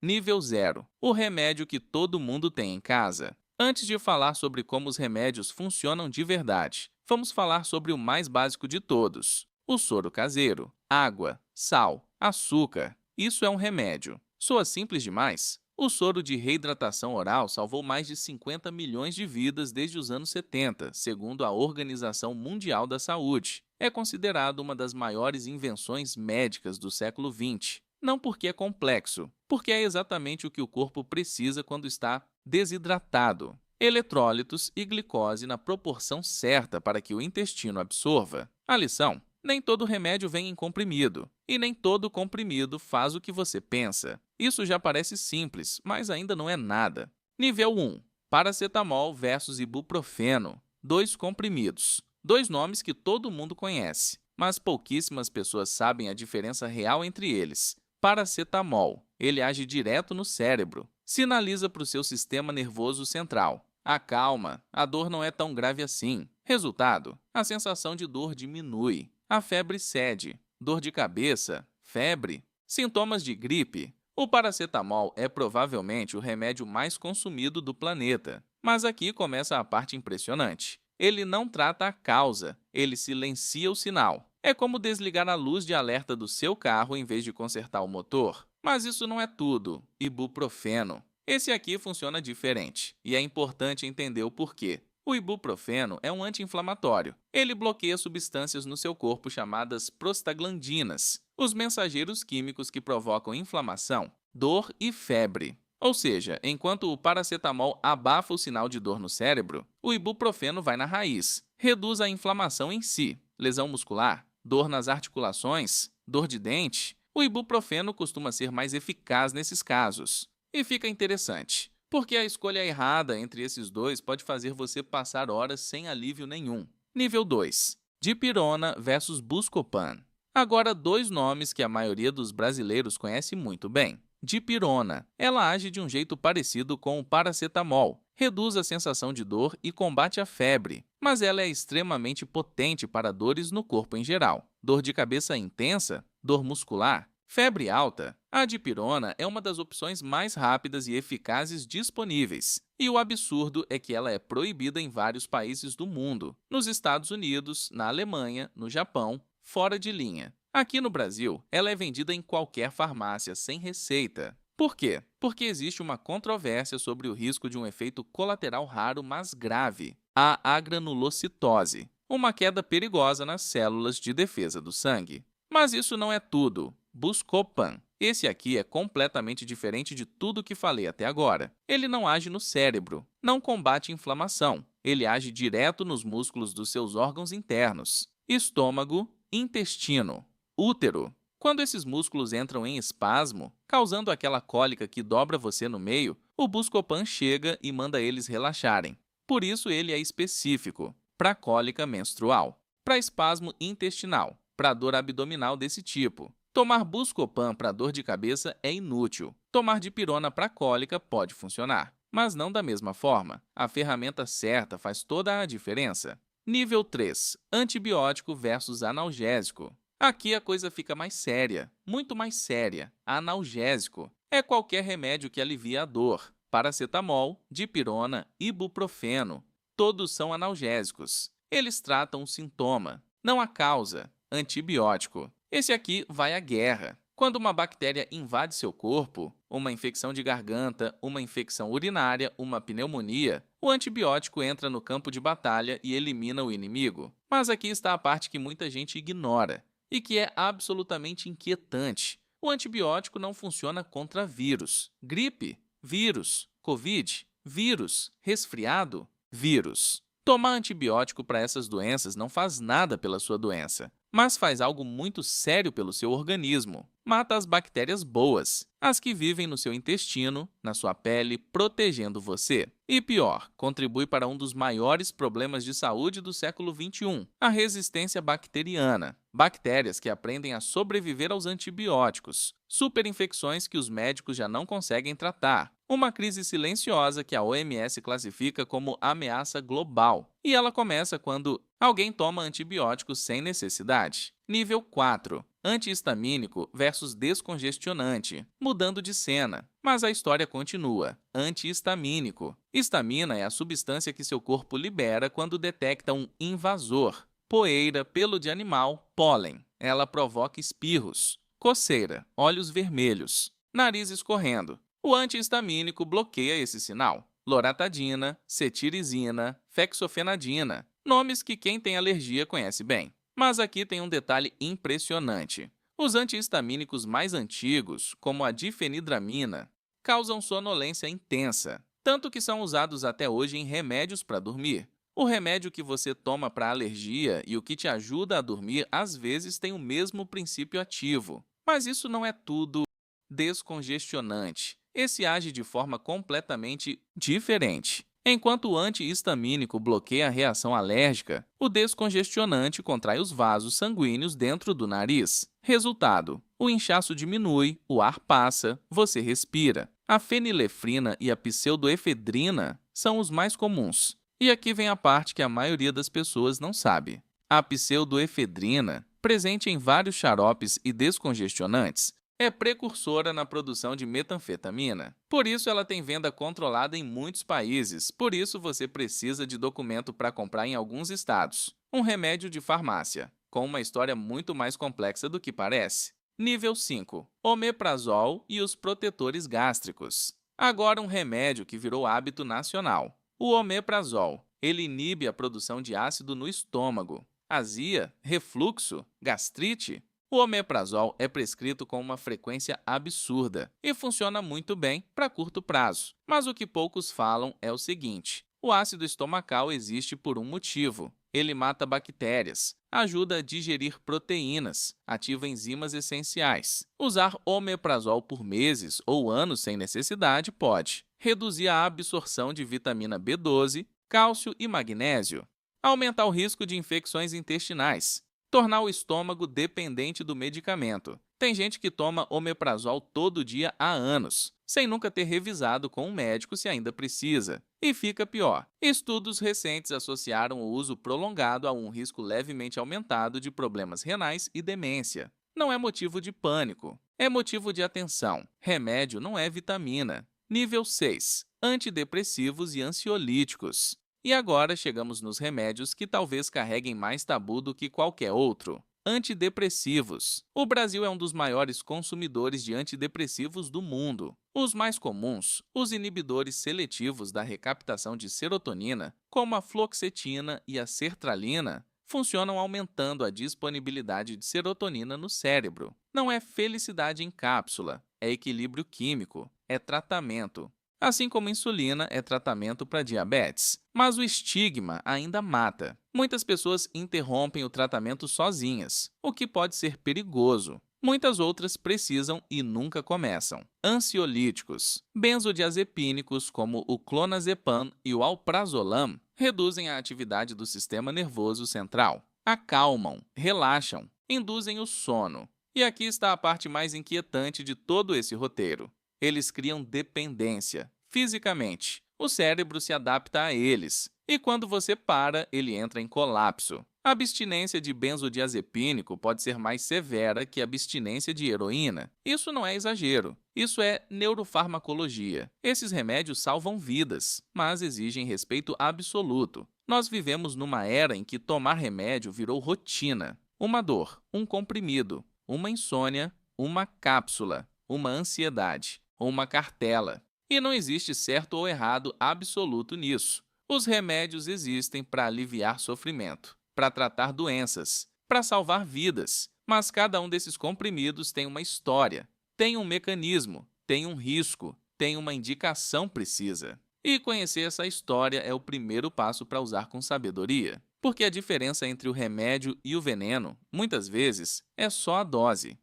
Nível 0. O remédio que todo mundo tem em casa. Antes de falar sobre como os remédios funcionam de verdade, vamos falar sobre o mais básico de todos: o soro caseiro. Água, sal, açúcar. Isso é um remédio. Soa simples demais? O soro de reidratação oral salvou mais de 50 milhões de vidas desde os anos 70, segundo a Organização Mundial da Saúde. É considerado uma das maiores invenções médicas do século XX. Não porque é complexo, porque é exatamente o que o corpo precisa quando está desidratado. Eletrólitos e glicose na proporção certa para que o intestino absorva. A lição: nem todo remédio vem em comprimido, e nem todo comprimido faz o que você pensa. Isso já parece simples, mas ainda não é nada. Nível 1. Paracetamol versus ibuprofeno. Dois comprimidos. Dois nomes que todo mundo conhece, mas pouquíssimas pessoas sabem a diferença real entre eles. Paracetamol. Ele age direto no cérebro. Sinaliza para o seu sistema nervoso central: acalma, a dor não é tão grave assim. Resultado: a sensação de dor diminui. A febre cede. Dor de cabeça, febre. Sintomas de gripe. O paracetamol é provavelmente o remédio mais consumido do planeta. Mas aqui começa a parte impressionante. Ele não trata a causa, ele silencia o sinal. É como desligar a luz de alerta do seu carro em vez de consertar o motor. Mas isso não é tudo. Ibuprofeno. Esse aqui funciona diferente, e é importante entender o porquê. O ibuprofeno é um anti-inflamatório. Ele bloqueia substâncias no seu corpo chamadas prostaglandinas, os mensageiros químicos que provocam inflamação, dor e febre. Ou seja, enquanto o paracetamol abafa o sinal de dor no cérebro, o ibuprofeno vai na raiz, reduz a inflamação em si. Lesão muscular, dor nas articulações, dor de dente. O ibuprofeno costuma ser mais eficaz nesses casos. E fica interessante, porque a escolha errada entre esses dois pode fazer você passar horas sem alívio nenhum. Nível 2. Dipirona versus Buscopan. Agora, dois nomes que a maioria dos brasileiros conhece muito bem. Dipirona. Ela age de um jeito parecido com o paracetamol. Reduz a sensação de dor e combate a febre. Mas ela é extremamente potente para dores no corpo em geral. Dor de cabeça intensa, dor muscular, febre alta. A dipirona é uma das opções mais rápidas e eficazes disponíveis. E o absurdo é que ela é proibida em vários países do mundo. Nos Estados Unidos, na Alemanha, no Japão, fora de linha. Aqui no Brasil, ela é vendida em qualquer farmácia sem receita. Por quê? Porque existe uma controvérsia sobre o risco de um efeito colateral raro, mas grave: a agranulocitose, uma queda perigosa nas células de defesa do sangue. Mas isso não é tudo. Buscopan. Esse aqui é completamente diferente de tudo que falei até agora. Ele não age no cérebro, não combate inflamação. Ele age direto nos músculos dos seus órgãos internos: estômago, intestino, útero. Quando esses músculos entram em espasmo, causando aquela cólica que dobra você no meio, o Buscopan chega e manda eles relaxarem. Por isso ele é específico para cólica menstrual, para espasmo intestinal, para dor abdominal desse tipo. Tomar Buscopan para dor de cabeça é inútil. Tomar dipirona para cólica pode funcionar, mas não da mesma forma. A ferramenta certa faz toda a diferença. Nível 3. Antibiótico versus analgésico. Aqui a coisa fica mais séria, muito mais séria. Analgésico é qualquer remédio que alivia a dor. Paracetamol, dipirona, ibuprofeno. Todos são analgésicos. Eles tratam o sintoma, não a causa. Antibiótico. Esse aqui vai à guerra. Quando uma bactéria invade seu corpo, uma infecção de garganta, uma infecção urinária, uma pneumonia, o antibiótico entra no campo de batalha e elimina o inimigo. Mas aqui está a parte que muita gente ignora e que é absolutamente inquietante. O antibiótico não funciona contra vírus. Gripe, vírus. Covid, vírus. Resfriado, vírus. Tomar antibiótico para essas doenças não faz nada pela sua doença, mas faz algo muito sério pelo seu organismo. Mata as bactérias boas, as que vivem no seu intestino, na sua pele, protegendo você. E pior, contribui para um dos maiores problemas de saúde do século XXI, a resistência bacteriana. Bactérias que aprendem a sobreviver aos antibióticos. Superinfecções que os médicos já não conseguem tratar. Uma crise silenciosa que a OMS classifica como ameaça global. E ela começa quando alguém toma antibióticos sem necessidade. Nível 4. Antihistamínico versus descongestionante, mudando de cena. Mas a história continua. Antihistamínico. Histamina é a substância que seu corpo libera quando detecta um invasor. Poeira, pelo de animal, pólen. Ela provoca espirros, coceira, olhos vermelhos, nariz escorrendo. O antihistamínico bloqueia esse sinal. Loratadina, cetirizina, fexofenadina, nomes que quem tem alergia conhece bem. Mas aqui tem um detalhe impressionante. Os antihistamínicos mais antigos, como a difenidramina, causam sonolência intensa, tanto que são usados até hoje em remédios para dormir. O remédio que você toma para alergia e o que te ajuda a dormir às vezes tem o mesmo princípio ativo. Mas isso não é tudo. Descongestionante. Esse age de forma completamente diferente. Enquanto o antihistamínico bloqueia a reação alérgica, o descongestionante contrai os vasos sanguíneos dentro do nariz. Resultado: o inchaço diminui, o ar passa, você respira. A fenilefrina e a pseudoefedrina são os mais comuns. E aqui vem a parte que a maioria das pessoas não sabe. A pseudoefedrina, presente em vários xaropes e descongestionantes, é precursora na produção de metanfetamina. Por isso, ela tem venda controlada em muitos países. Por isso, você precisa de documento para comprar em alguns estados. Um remédio de farmácia, com uma história muito mais complexa do que parece. Nível 5. Omeprazol e os protetores gástricos. Agora um remédio que virou hábito nacional. O omeprazol. Ele inibe a produção de ácido no estômago. Azia, refluxo, gastrite. O omeprazol é prescrito com uma frequência absurda e funciona muito bem para curto prazo. Mas o que poucos falam é o seguinte: o ácido estomacal existe por um motivo. Ele mata bactérias, ajuda a digerir proteínas, ativa enzimas essenciais. Usar omeprazol por meses ou anos sem necessidade pode reduzir a absorção de vitamina B12, cálcio e magnésio, aumentar o risco de infecções intestinais, tornar o estômago dependente do medicamento. Tem gente que toma omeprazol todo dia há anos, sem nunca ter revisado com um médico se ainda precisa. E fica pior. Estudos recentes associaram o uso prolongado a um risco levemente aumentado de problemas renais e demência. Não é motivo de pânico, é motivo de atenção. Remédio não é vitamina. Nível 6. Antidepressivos e ansiolíticos. E agora chegamos nos remédios que talvez carreguem mais tabu do que qualquer outro. Antidepressivos. O Brasil é um dos maiores consumidores de antidepressivos do mundo. Os mais comuns, os inibidores seletivos da recaptação de serotonina, como a fluoxetina e a sertralina, funcionam aumentando a disponibilidade de serotonina no cérebro. Não é felicidade em cápsula, é equilíbrio químico, é tratamento. Assim como insulina é tratamento para diabetes. Mas o estigma ainda mata. Muitas pessoas interrompem o tratamento sozinhas, o que pode ser perigoso. Muitas outras precisam e nunca começam. Ansiolíticos. Benzodiazepínicos, como o clonazepam e o alprazolam, reduzem a atividade do sistema nervoso central. Acalmam, relaxam, induzem o sono. E aqui está a parte mais inquietante de todo esse roteiro. Eles criam dependência, fisicamente. O cérebro se adapta a eles, e quando você para, ele entra em colapso. A abstinência de benzodiazepínico pode ser mais severa que a abstinência de heroína. Isso não é exagero, isso é neurofarmacologia. Esses remédios salvam vidas, mas exigem respeito absoluto. Nós vivemos numa era em que tomar remédio virou rotina. Uma dor, um comprimido, uma insônia, uma cápsula, uma ansiedade, uma cartela. E não existe certo ou errado absoluto nisso. Os remédios existem para aliviar sofrimento, para tratar doenças, para salvar vidas. Mas cada um desses comprimidos tem uma história, tem um mecanismo, tem um risco, tem uma indicação precisa. E conhecer essa história é o primeiro passo para usar com sabedoria. Porque a diferença entre o remédio e o veneno, muitas vezes, é só a dose.